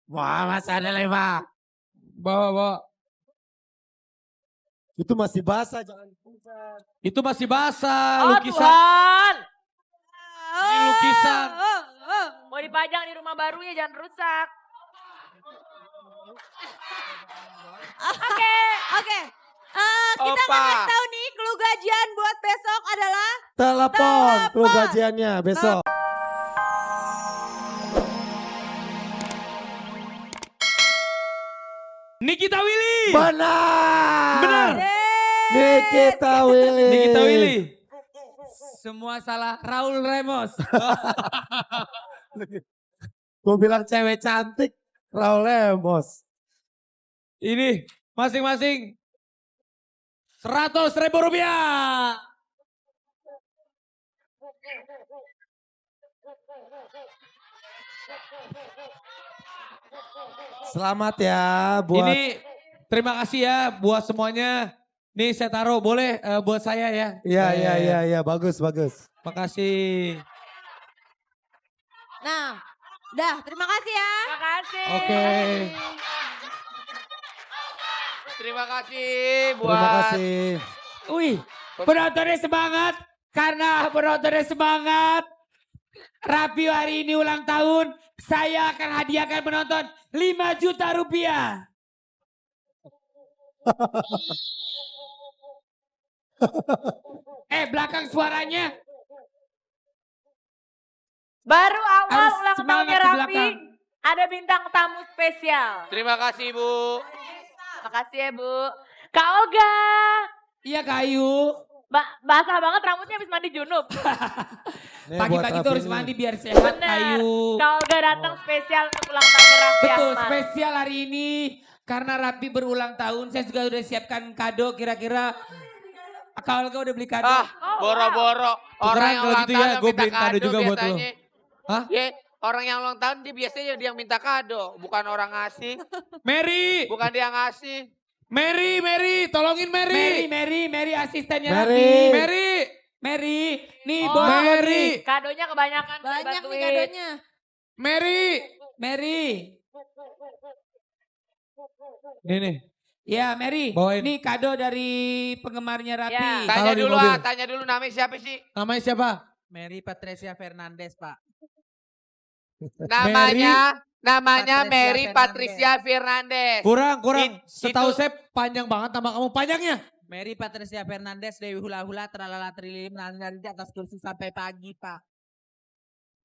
Wah, Mas ada lima. Bawa, bawa. Itu masih basah, jangan pusat. Itu masih basah, Oh lukisan. Tuhan. Ini lukisan. Mau dipajang di rumah barunya, jangan rusak. Oke. Kita akan kasih tahu nih clue gajian buat besok adalah Telepon, clue gajiannya besok. Nikita Willy. Benar. Benar. Nikita Willy. Nikita Willy. Semua salah, Raul Ramos. Gue bilang cewek cantik, Raul Lemos. Ini masing-masing 100.000 rupiah. Selamat ya buat. Ini terima kasih ya buat semuanya. Nih saya taruh, boleh buat saya ya. Iya, bagus. Makasih. Nah, dah terima kasih ya. Terima kasih. Oke. Terima kasih buat. Terima kasih. Wih, penontonnya semangat. Karena penontonnya semangat. Rapi hari ini ulang tahun. Saya akan hadiahkan penonton 5 juta rupiah. Belakang suaranya. Baru awal Harus ulang semangat tahunnya di Raffi. belakang. Ada bintang tamu spesial. Terima kasih Bu. Makasih ya Bu. Kak Olga. Iya kayu. Basah banget rambutnya habis mandi junub. Nih, buat Pagi-pagi Raffi tuh harus nih. mandi biar sehat Bener. kayu. Kak Olga datang spesial untuk ulang tahunnya Raffi Betul, Ahmad. spesial hari ini. Karena Rapi berulang tahun, saya juga udah siapkan kado kira-kira. Kak Olga udah beli kado. Ah, Oh, boro-boro. Orang yang kalau ulang gitu ya, tahun gue minta beliin kado juga buat lo. biasanya. Hah? Ya, orang yang ulang tahun dia biasanya dia yang minta kado, bukan orang ngasih, Mary, bukan dia ngasih. Mary, tolongin Mary. Mary asistennya Mary. Rapi. Mary, nih Oh, bos Mary. Kadonya kebanyakan. Banyak nih dibantuin. kadonya. Mary. Nih. Ya Mary, Bawain. nih kado dari penggemarnya Rapi. Ya. Tanya Taruh di dulu mobil. tanya dulu namanya siapa sih? Namanya siapa? Mary Patricia Fernandez, Pak. Namanya Patricia Mary Patricia Fernandez. Kurang. It- Setahu itu- saya panjang banget nama kamu. Panjangnya? Mary Patricia Fernandez, Dewi Hula-Hula, Tralala Trilim, nari di atas kursi sampai pagi, Pak.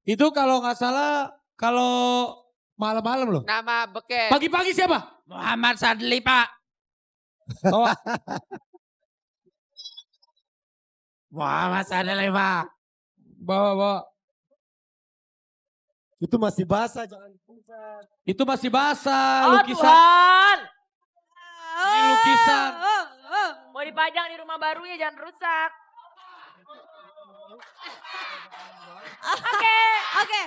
Itu kalau nggak salah, kalau malam-malam loh. Nama beken. Pagi-pagi siapa? Muhammad Sadli, Pak. Oh, Wah, Mas ada lima. bawa. Itu masih basah, jangan pusat. Itu masih basah, Oh lukisan. Tuhan. Ini lukisan. Mau dipajang di rumah barunya, jangan rusak. Oke.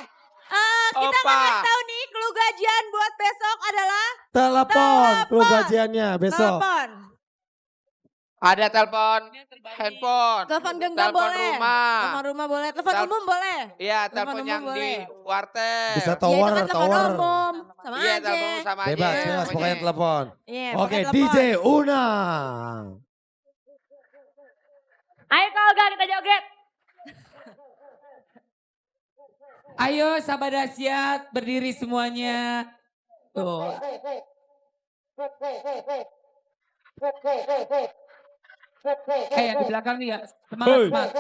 Kita akan Opa. kasih tahu nih clue gajian buat besok adalah Telepon, clue Telepon. gajiannya besok. telepon. Ada telepon handphone. Telepon genggam Telepon boleh. rumah. Telepon rumah boleh. Telepon Tel- umum boleh. Iya, Telepon telepon umum yang di boleh. warteg. Bisa Ya itu tower, kan telepon tower. umum. Sama Iya, aja. telepon sama aja. Bebas, pokoknya. pokoknya telepon. Iya, Oke, pakai telepon. DJ Una. Ayo Kak Olga kita joget. Ayo sahabat dahsyat, berdiri semuanya. Tuh. Yang di belakang nih ya, semangat, Hoi. semangat.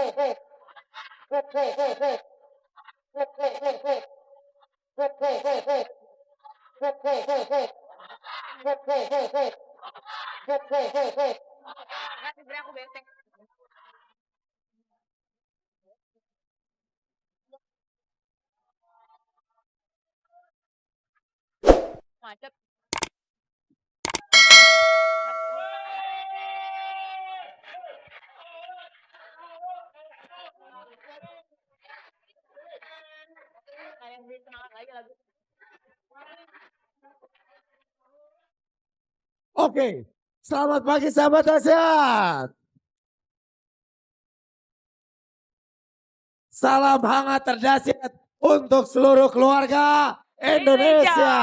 Macet. Kalian beri semangat lagi lagu. Oke, selamat pagi sahabat dahsyat. Salam hangat terdahsyat untuk seluruh keluarga Indonesia.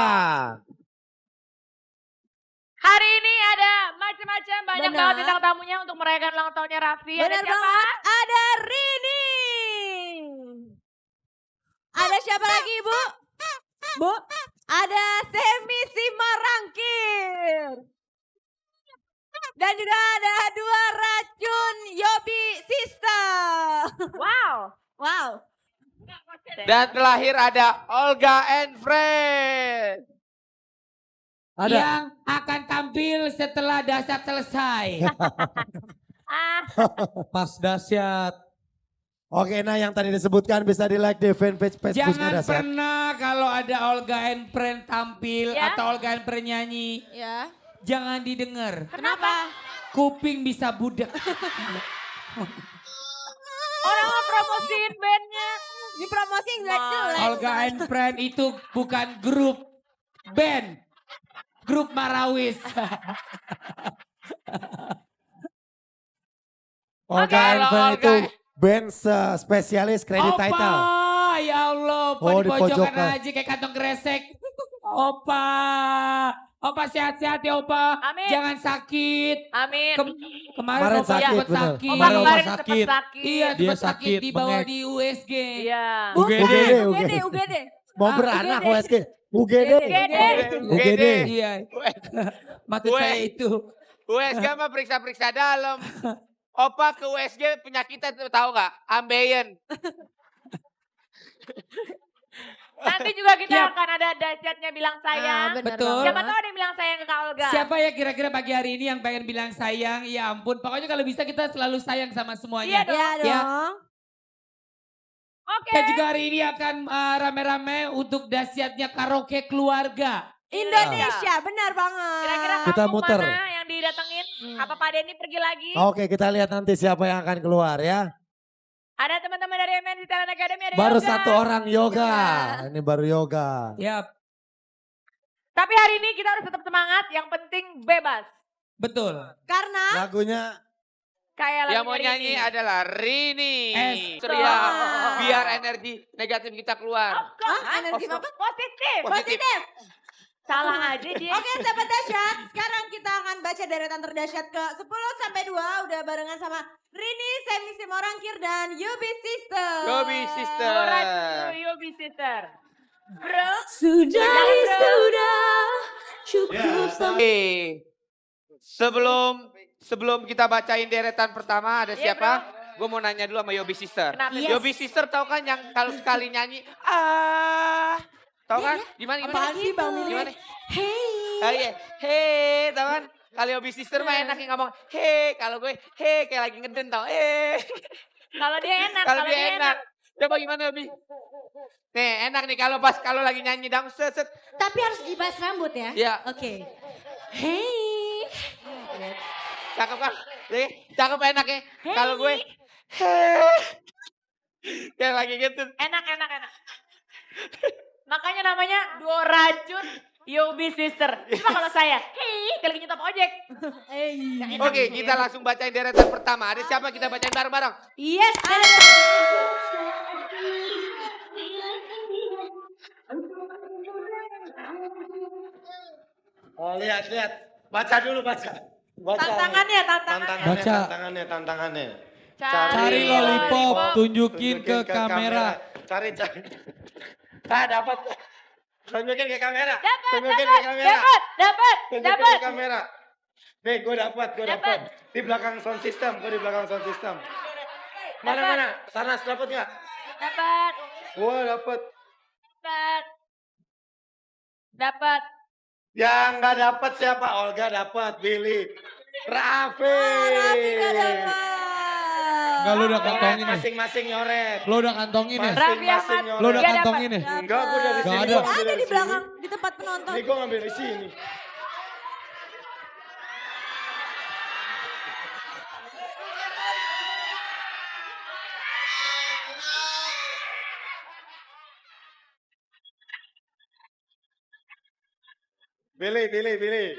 Hari ini ada macam-macam banyak Benar. banget bintang tamunya untuk merayakan ulang tahunnya Raffi. Ada Benar siapa? banget. Ada Rini. Ada siapa lagi Ibu? Bu? Ada Semi Simarangkir. Dan juga ada dua racun Yobi Sister. Wow. Wow. Dan terakhir ada Olga and Friends. Ada. Yang akan tampil setelah dahsyat selesai. Ah, Pas dahsyat. Oke, nah yang tadi disebutkan bisa di like di fanpage Facebooknya Jangan Dahsyat. pernah kalau ada Olga and Friend tampil Ya. atau Olga and Friend nyanyi. Ya. Jangan didengar. kenapa? Kuping bisa budak. Orang ngepromosiin bandnya. Dipromosi yang jelek-jelek. Olga and Friend itu bukan grup band. Grup Marawis. Olga Kalau and Friend Olga- itu band spesialis kredit Opa, title. ya Allah, Opa Oh, di di pojokan pojokan. aja kayak kantong kresek. Opa, Opa sehat-sehat ya Opa. Amin. Jangan sakit. Amin. Kemarin Kemarin Opa sakit, sempat bener. sakit. Opa Kemarin Opa kemarin sempet sakit. sakit. Iya, Dia sempat sakit sakit, dibawa bengek. di USG. Iya. UGD. UGD. Mau Ah, beranak UGD. USG. UGD. UGD. Iya, maksud Gue- saya itu. USG mah periksa-periksa dalam. Opa ke USG penyakitnya tuh tahu nggak? Ambeien. Nanti juga kita Ya. akan ada dahsyatnya bilang sayang. benar Betul. Siapa tahu ada yang bilang sayang ke Kak Olga. Siapa ya kira-kira pagi hari ini yang pengen bilang sayang? Ya ampun, pokoknya kalau bisa kita selalu sayang sama Iya semuanya. dong. Iya Ya. dong. Oke. Kita juga hari ini akan rame-rame untuk dahsyatnya karaoke keluarga. Indonesia, benar banget. Kira-kira Kita kampung muter. mana yang didatengin? Apa Pak Denny pergi lagi? Oke, kita lihat nanti siapa yang akan keluar ya. Ada teman-teman dari MNC Talent Academy, ada Baru Yoga. satu orang yoga. Iya. Ini baru yoga. Ya, Tapi hari ini kita harus tetap semangat, yang penting bebas. betul. Karena Lagunya Kayak Yang lagunya mau nyanyi Rini. adalah Rini. Es. Ceria. Wah. Biar energi negatif kita keluar. energi apa? Positif. Positif. Salah aja dia. Oke, sahabat dahsyat. Sekarang kita akan baca deretan terdahsyat ke 10 sampai 2 udah barengan sama Rini, Semi Simorangkir dan Yobi Sister. Yobi Sister. Surat Yobi Sister. Bro. Sudah. Oke. Sebelum kita bacain deretan pertama ada Iya, siapa? Gue mau nanya dulu sama Yobi Sister. Kenapa? Yes. Yobi Sister tahu kan yang kalau sekali nyanyi tahu kan? Gimana Apaan sih Bang Mili? Gimana? Hey. Oh iya, hey, tahu kan? Kalau Yobi Sister mah enak yang ngomong hey, kalau gue hey kayak lagi ngeden tau. Kalau dia enak. Kalau dia enak. Coba gimana Yobi? Nih enak nih kalau lagi nyanyi dang set. Tapi harus dibahas rambut ya? Iya. Oke. Hey. Cakep kan? Nih, cakep enaknya. Kalau gue hey. Kayak lagi gitu. Enak. Makanya namanya duo racun Yobi Sister. Cuma kalau saya, hei, kalau lagi nyetop ojek. Oke, kita langsung bacain deretan pertama. Ada siapa kita bacain bareng-bareng? Yes, ada. Oh, lihat. Baca dulu, baca. Tantangannya. Baca. Tantangannya. Cari lollipop, tunjukin ke kamera. Cari. Dapat. Tunjukin ke kamera. Dapat. Tunjukin ke kamera. Nih, gue dapat. Di belakang sound system, Mana? Sarnas dapat nggak? Dapat. Gua dapat. Yang nggak dapat siapa? Olga dapat, Billy, Raffi. Enggak, lu udah kantongin ya? Masing-masing nyoret. Lo udah kantongin ya? Raffi Masing-masing Ahmad. Lo udah Dia kantongin ya? Enggak, gue dari Nggak sini. ada. gua ngambil Ada dari di sini. belakang, di tempat penonton. Ini gue ngambil di sini. Billy.